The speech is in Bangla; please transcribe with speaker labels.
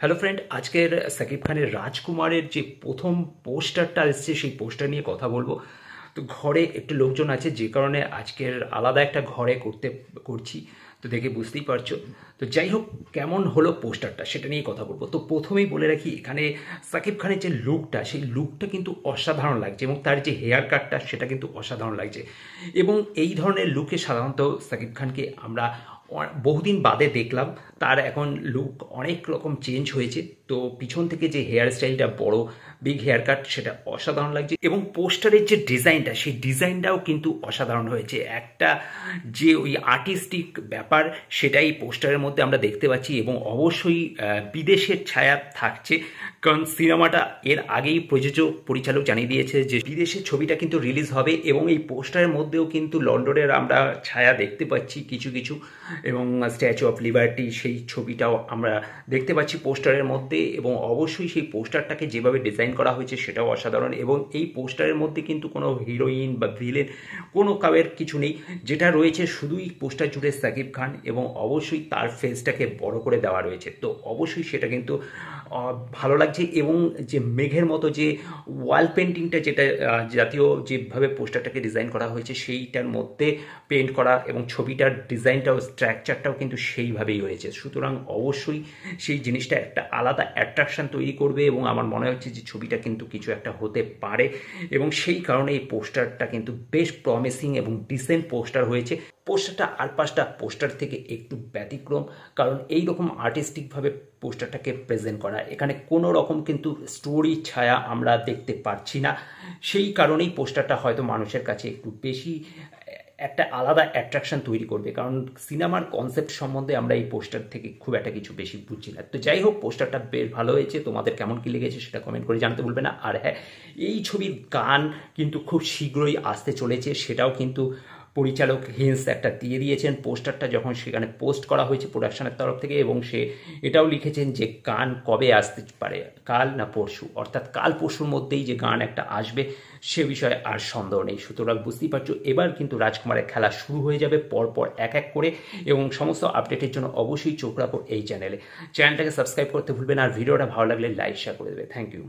Speaker 1: হ্যালো ফ্রেন্ড, আজকের সাকিব খানের রাজকুমারের যে প্রথম পোস্টারটা এসছে সেই পোস্টার নিয়ে কথা বলবো। তো ঘরে একটু লোকজন আছে, যে কারণে আজকের আলাদা একটা ঘরে করছি। তো দেখে বুঝতেই পারছো। তো যাই হোক, কেমন হলো পোস্টারটা সেটা নিয়ে কথা বলবো। তো প্রথমেই বলে রাখি, এখানে সাকিব খানের যে লুকটা, সেই লুকটা কিন্তু অসাধারণ লাগছে এবং তার যে হেয়ার কাটটা সেটা কিন্তু অসাধারণ লাগছে। এবং এই ধরনের লুকে সাধারণত সাকিব খানকে আমরা বহুদিন বাদে দেখলাম। তার এখন লুক অনেক রকম চেঞ্জ হয়েছে। তো পিছন থেকে যে হেয়ার স্টাইলটা, বড় বিগ হেয়ার কাট, সেটা অসাধারণ লাগছে। এবং পোস্টারের যে ডিজাইনটা, সেই ডিজাইনটাও কিন্তু অসাধারণ হয়েছে। একটা যে ওই আর্টিস্টিক ব্যাপার, সেটাই পোস্টারের মধ্যে আমরা দেখতে পাচ্ছি। এবং অবশ্যই বিদেশের ছায়া থাকছে, কারণ সিনেমাটা এর আগেই প্রযোজক পরিচালক জানিয়ে দিয়েছে যে বিদেশের ছবিটা কিন্তু রিলিজ হবে। এবং এই পোস্টারের মধ্যেও কিন্তু লন্ডনের আমরা ছায়া দেখতে পাচ্ছি কিছু কিছু, এবং স্ট্যাচু অফ লিবার্টি সেই ছবিটাও আমরা দেখতে পাচ্ছি পোস্টারের মধ্যে। এবং অবশ্যই সেই পোস্টারটাকে যেভাবে ডিজাইন করা হয়েছে সেটাও অসাধারণ। এবং এই পোস্টারের মধ্যে কিন্তু কোনো হিরোইন বা ভিলেন, কোনো কাউয়ের কিছু নেই। যেটা রয়েছে শুধুই পোস্টার জুড়ে সাকিব খান, এবং অবশ্যই তার ফেসটাকে বড় করে দেওয়া রয়েছে। তো অবশ্যই সেটা কিন্তু ভালো লাগছে। এবং যে মেঘের মতো যে ওয়াল পেন্টিংটা, যেটা জাতীয় যেভাবে পোস্টারটাকে ডিজাইন করা হয়েছে সেইটার মধ্যে পেন্ট করা, এবং ছবিটার ডিজাইনটাও, স্ট্রাকচারটাও কিন্তু সেইভাবেই হয়েছে। সুতরাং অবশ্যই সেই জিনিসটা একটা আলাদা অ্যাট্রাকশন তৈরি করবে, এবং আমার মনে হচ্ছে যে ছবিটা কিন্তু কিছু একটা হতে পারে। এবং সেই কারণে এই পোস্টারটা কিন্তু বেশ প্রমিসিং এবং ডিসেন্ট পোস্টার হয়েছে। পোস্টারটা আর পাঁচটা পোস্টার থেকে একটু ব্যতিক্রম, কারণ এই রকম আর্টিস্টিকভাবে পোস্টারটাকে প্রেজেন্ট করা, এখানে কোনো রকম কিন্তু স্টোরি ছায়া আমরা দেখতে পাচ্ছি না। সেই কারণেই পোস্টারটা হয়তো মানুষের কাছে একটু বেশি একটা আলাদা অ্যাট্রাকশন তৈরি করবে, কারণ সিনেমার কনসেপ্ট সম্বন্ধে আমরা এই পোস্টার থেকে খুব একটা কিছু বেশি বুঝছি না। তো যাই হোক, পোস্টারটা বেশ ভালো হয়েছে। তোমাদের কেমন কী লেগেছে সেটা কমেন্ট করে জানতে ভুলবে না। আর হ্যাঁ, এই ছবির গান কিন্তু খুব শীঘ্রই আসতে চলেছে, সেটাও কিন্তু পরিচালক হিন্স একটা দিয়ে দিয়েছেন পোস্টারটা যখন সেখানে পোস্ট করা হয়েছে প্রোডাকশনের তরফ থেকে। এবং সে এটাও লিখেছেন যে গান কবে আসতে পারে, কাল না পরশু, অর্থাৎ কাল পরশুর মধ্যেই যে গান একটা আসবে সে বিষয়ে আর সন্দেহ নেই। সুতরাং বুঝতেই পারছো, এবার কিন্তু রাজকুমারের খেলা শুরু হয়ে যাবে পরপর এক এক করে। এবং সমস্ত আপডেটের জন্য অবশ্যই চোখ রাখো এই চ্যানেলটাকে সাবস্ক্রাইব করতে ভুলবে না। আর ভিডিওটা ভালো লাগলে লাইক শেয়ার করে দেবে। Thank you.